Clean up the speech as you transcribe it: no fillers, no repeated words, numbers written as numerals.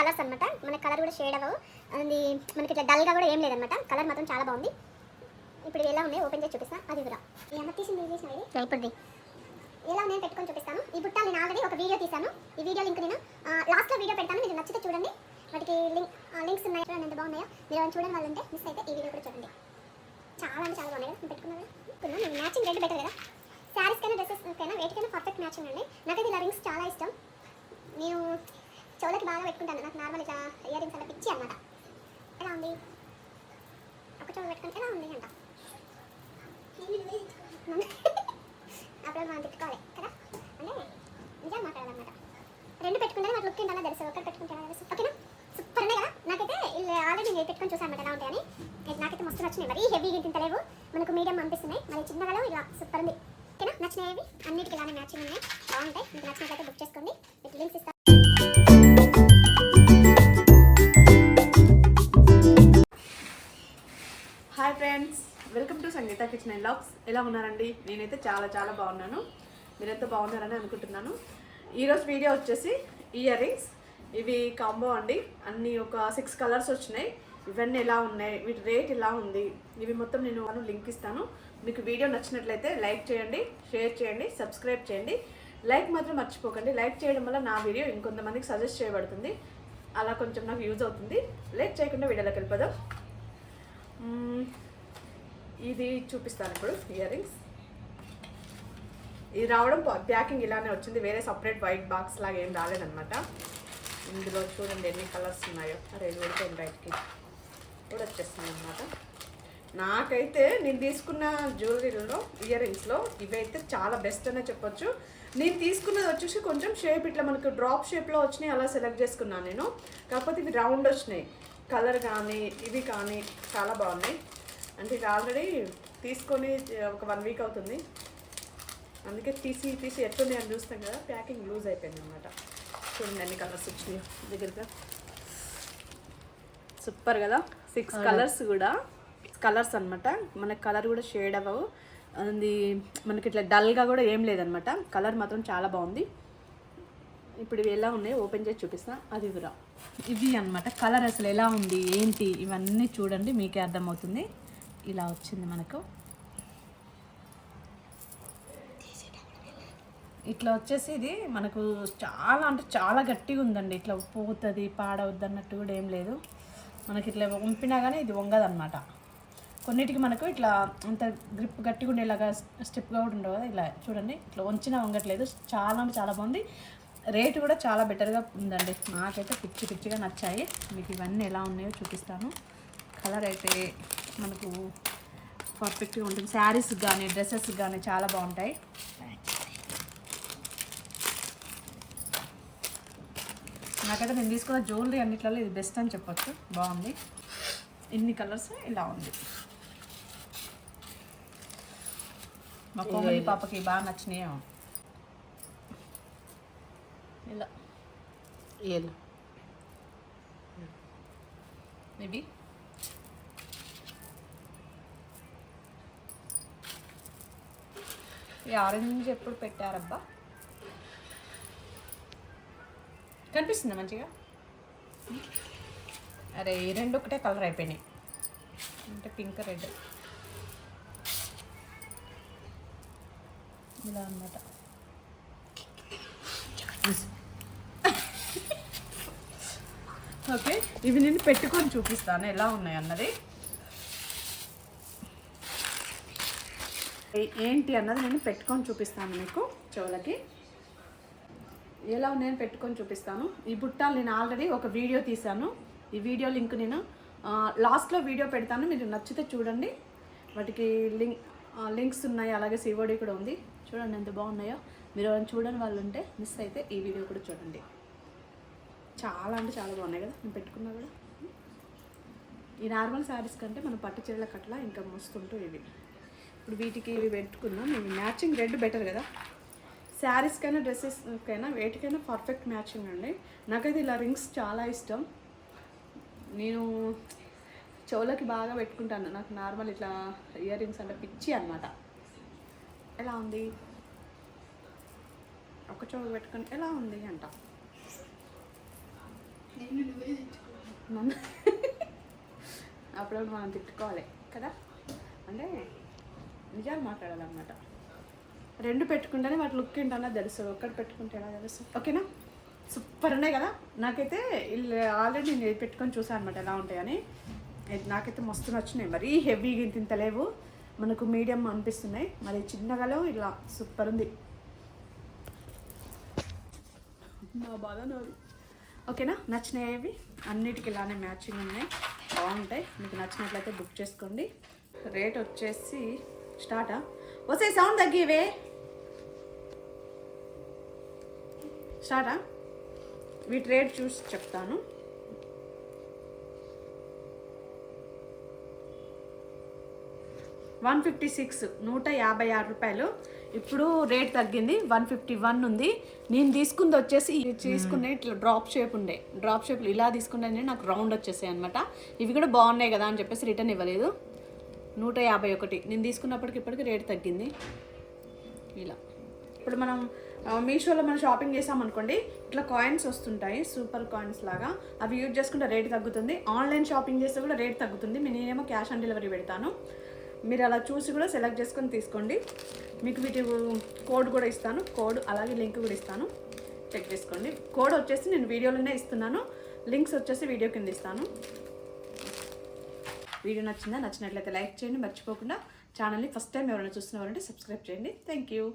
Colours అనమాట. మన colour కూడా షేడ్ అవ్వవు, అది మనకి ఇట్లా డల్గా కూడా ఏం లేదనమాట. కలర్ మాత్రం చాలా బాగుంది. ఇప్పుడు ఎలా ఉన్నాయి ఓపెన్ చేసి చూపిస్తాను. అది కూడా ఏమన్నా తీసింది అయిపోద్ది. ఎలా ఉన్నాయో పెట్టుకొని చూపిస్తాను. ఈ బుట్టాలు నేను ఆల్రెడీ ఒక వీడియో తీసాను. ఈ వీడియో లింక్ నేను లాస్ట్లో వీడియో పెడతాను. మీరు నచ్చితే చూడండి. వాటికి లింక్స్ ఉన్నాయి. ఎంత బాగున్నాయో మీరు చూడండి. వాళ్ళు ఉంటే మిస్ అయితే ఈ వీడియో కూడా చూడండి. చాలా అంటే చాలా బాగున్నాయి కదా. పెట్టుకున్నాను. నేను మ్యాచింగ్ రెడ్ బెటర్ కదా. శారీస్ కైనా డ్రెస్సెస్ కైనా వేటికైనా పర్ఫెక్ట్ మ్యాచింగ్ అండి. నాకైతే ఇలా రింగ్స్ చాలా ఇష్టం. నేను చెవులకి బాగా పెట్టుకుంటాను. నాకు నార్మల్ ఇట్లా ఇయర్ రింగ్స్ అలా పిచ్చి అనమాట. ఎలా ఉంది ఒక చెవులు పెట్టుకుంటే ఎలా ఉంది అంట. అప్పుడు మనం తిట్టుకోవాలి కదా. అంటే నిజం మాట్లాడాలన్నమాట. రెండు పెట్టుకుంటే నాకు లుక్ ఏంటన్నా తెలుసు. ఒకటి పెట్టుకుంటే ఎలా తెలుసు. ఓకేనా, సూపర్ ఉన్నాయి కదా. నాకైతే ఆల్రెడీ నేను పెట్టుకొని చూసాను అనమాట ఎలా ఉంటాయని. నాకైతే మస్తు నచ్చినాయి. మరీ హెవీగా తింటలేవు, మనకు మీడియం అనిపిస్తున్నాయి. మరి చిన్నగా ఇలా సూపర్ ఉంది. ఓకేనా, నచ్చినాయి. అన్నిటికీ ఇలానే మ్యాచింగ్ ఉన్నాయి, బాగుంటాయి. మీకు నచ్చినట్లయితే బుక్ చేసుకోండి. మీకు లింక్స్ ఇస్తాను. Hi friends, welcome to Sangeetha kitchen and vlogs. ఎలా ఉన్నారండి? నేనైతే చాలా చాలా బాగున్నాను. మీరైతే బాగున్నారని అనుకుంటున్నాను. ఈరోజు వీడియో వచ్చేసి ఇయర్ రింగ్స్. ఇవి కాంబో అండి. అన్నీ ఒక 6 కలర్స్ వచ్చినాయి. ఇవన్నీ ఎలా ఉన్నాయి, వీటి రేట్ ఎలా ఉంది, ఇవి మొత్తం నేను లింక్ ఇస్తాను. మీకు వీడియో నచ్చినట్లయితే లైక్ చేయండి, షేర్ చేయండి, సబ్స్క్రైబ్ చేయండి. లైక్ మాత్రం మర్చిపోకండి. లైక్ చేయడం వల్ల నా వీడియో ఇంకొంతమందికి సజెస్ట్ చేయబడుతుంది. అలా కొంచెం నాకు యూజ్ అవుతుంది. లేట్ చేయకుండా వీడియోలోకి వెళ్ళిపోదాం. ఇది చూపిస్తాను ఇప్పుడు. ఇయర్ రింగ్స్ ఇది రావడం ప్యాకింగ్ ఇలానే వచ్చింది. వేరే సపరేట్ వైట్ బాక్స్ లాగా ఏం రాలేదన్నమాట. ఇందులో చూడండి ఎన్ని కలర్స్ ఉన్నాయో. అరే ఇది ఊడిపోయింది, బయటికి కూడా వచ్చేస్తుంది అనమాట. నాకైతే నేను తీసుకున్న జ్యువెలరీలో ఇయర్ రింగ్స్లో ఇవైతే చాలా బెస్ట్ అనే చెప్పొచ్చు. నేను తీసుకున్నది వచ్చేసి కొంచెం షేప్ ఇట్లా మనకు డ్రాప్ షేప్లో వచ్చినాయి, అలా సెలెక్ట్ చేసుకున్నాను నేను. కాకపోతే ఇవి రౌండ్ వచ్చినాయి. కలర్ కానీ ఇవి కానీ చాలా బాగున్నాయి. అంటే ఇది ఆల్రెడీ తీసుకొని ఒక 1 వీక్ అవుతుంది. అందుకే తీసి ఎట్లున్నాయి అని చూస్తాం కదా. ప్యాకింగ్ లూజ్ అయిపోయింది అనమాట. చూడండి అన్ని కలర్స్ వచ్చినాయి దగ్గరగా. సూపర్ కదా. 6 కలర్స్ కూడా కలర్స్ అనమాట. మనకి కలర్ కూడా షేడ్ అవ్వవు, అది మనకి ఇట్లా డల్గా కూడా ఏం లేదనమాట. కలర్ మాత్రం చాలా బాగుంది. ఇప్పుడు ఇవి ఎలా ఉన్నాయి ఓపెన్ చేసి చూపిస్తా. అది కూడా ఇవి అనమాట. కలర్ అసలు ఎలా ఉంది ఏంటి ఇవన్నీ చూడండి, మీకే అర్థమవుతుంది. ఇలా వచ్చింది మనకు. ఇట్లా వచ్చేసి ఇది మనకు చాలా అంటే చాలా గట్టిగా ఉందండి. ఇట్లా పోతుంది పాడవద్దు అన్నట్టు కూడా ఏం లేదు. మనకి ఇట్లా వంపినా కానీ ఇది వంగదన్నమాట. కొన్నిటికి మనకు ఇట్లా అంత గ్రిప్ గట్టిగా ఉండేలాగా స్టెప్గా కూడా ఉండవు కదా. ఇలా చూడండి, ఇట్లా వంచినా వంగట్లేదు. చాలా అంటే చాలా బాగుంది. రేటు కూడా చాలా బెటర్గా ఉందండి. నాకైతే పిచ్చిగా నచ్చాయి. మీకు ఇవన్నీ ఎలా ఉన్నాయో చూపిస్తాను. కలర్ అయితే మనకు పర్ఫెక్ట్గా ఉంటుంది. శారీస్ కానీ డ్రెస్సెస్ కానీ చాలా బాగుంటాయి. నాకైతే నేను తీసుకున్న జ్యువెలరీ అన్నిట్లలో ఇది బెస్ట్ అని చెప్పొచ్చు. బాగుంది. ఇన్ని కలర్స్ ఇలా ఉంది. మా కోమలి పాపకి బాగా నచ్చినాయి. ఇలా మేబీ ఈ ఆరెంజ్ ఎప్పుడు పెట్టారబ్బా? కనిపిస్తుందా మంచిగా? అరే ఈ రెండు ఒకటే కలర్ అయిపోయినాయి. అంటే పింక్ రెడ్ ఇలా అన్నమాట. ఓకే, ఇవి నేను పెట్టుకొని చూపిస్తాను ఎలా ఉన్నాయి అన్నది. ఏంటి అన్నది నేను పెట్టుకొని చూపిస్తాను మీకు. చెవులకి ఎలా ఉన్నాయని పెట్టుకొని చూపిస్తాను. ఈ బుట్టాలు నేను ఆల్రెడీ ఒక వీడియో తీశాను. ఈ వీడియో లింక్ నేను లాస్ట్లో వీడియో పెడతాను. మీరు నచ్చితే చూడండి. వాటికి లింక్స్ ఉన్నాయి, అలాగే సివోడి కూడా ఉంది. చూడండి ఎంత బాగున్నాయో. మీరు ఎవరైనా చూడని వాళ్ళు ఉంటే మిస్ అయితే ఈ వీడియో కూడా చూడండి. చాలా అంటే చాలా బాగున్నాయి కదా. నేను పెట్టుకున్నా కూడా ఈ నార్మల్ శారీస్ కంటే మనం పట్టు చీరల కట్ల ఇంకా మస్తుంటూ ఇవి. ఇప్పుడు వీటికి ఇవి పెట్టుకున్నాం. ఇవి మ్యాచింగ్ రెడ్ బెటర్ కదా. శారీస్కైనా డ్రెస్సెస్కైనా వేటికైనా పర్ఫెక్ట్ మ్యాచింగ్ అండి. నాకైతే ఇలా రింగ్స్ చాలా ఇష్టం. నేను చెవులకి బాగా పెట్టుకుంటాను. నాకు నార్మల్ ఇట్లా ఇయర్ రింగ్స్ అంటే పిచ్చి అనమాట. ఎలా ఉంది ఒక చెవులు పెట్టుకుంటే ఎలా ఉంది అంట. నన్ను అప్పుడప్పుడు మనం తిట్టుకోవాలి కదా, అంటే నిజాలు మాట్లాడాలన్నమాట. రెండు పెట్టుకుంటేనే వాటి లుక్ ఏంటన్నా తెలుస్తుంది, ఒక్కటి పెట్టుకుంటే ఎలా తెలుస్తుంది. ఓకేనా, సూపర్ ఉన్నాయి కదా. నాకైతే ఆల్రెడీ నేను పెట్టుకొని చూసాను అనమాట ఎలా ఉంటాయని. నాకైతే మస్తు నచ్చినాయి. మరీ హెవీగా ఇంత లేవు, మనకు మీడియం అనిపిస్తున్నాయి. మరి చిన్నగాలో ఇలా సూపర్ ఉంది. నా బాధ నాది. ఓకేనా, నచ్చినాయి అన్నిటికీ ఇలానే మ్యాచింగ్ ఉన్నాయి, బాగుంటాయి. మీకు నచ్చినట్లయితే బుక్ చేసుకోండి. రేట్ వచ్చేసి స్టార్టా వస్తే సౌండ్ తగ్గివే స్టార్టా. వీటి రేట్ చూసి చెప్తాను. $156, $156. ఇప్పుడు రేట్ తగ్గింది, 151 ఉంది. నేను తీసుకుంది వచ్చేసి తీసుకునే ఇట్లా డ్రాప్ షేప్ ఉండే, డ్రాప్ షేప్లు ఇలా తీసుకునే నాకు రౌండ్ వచ్చేసాయి అనమాట. ఇవి కూడా బాగున్నాయి కదా అని చెప్పేసి రిటర్న్ ఇవ్వలేదు. 151 నేను తీసుకున్నప్పటికి ఇప్పటికి రేట్ తగ్గింది. ఇలా ఇప్పుడు మనం మీషోలో మనం షాపింగ్ చేసామనుకోండి, ఇట్లా కాయిన్స్ వస్తుంటాయి, సూపర్ కాయిన్స్ లాగా. అవి యూజ్ చేసుకుంటే రేట్ తగ్గుతుంది. ఆన్లైన్ షాపింగ్ చేస్తే కూడా రేట్ తగ్గుతుంది. నేనేమో క్యాష్ ఆన్ డెలివరీ పెడతాను. మీరు అలా చూసి కూడా సెలెక్ట్ చేసుకొని తీసుకోండి. మీకు వీటి కోడ్ కూడా ఇస్తాను, కోడ్ అలాగే లింక్ కూడా ఇస్తాను, చెక్ చేసుకోండి. కోడ్ వచ్చేసి నేను వీడియోలోనే ఇస్తున్నాను, లింక్స్ వచ్చేసి వీడియో కింద ఇస్తాను. వీడియో నచ్చినట్లయితే లైక్ చేయండి, మర్చిపోకుండా ఛానల్ని ఫస్ట్ టైం ఎవరైనా చూస్తున్నవారంటే సబ్స్క్రైబ్ చేయండి. Thank you.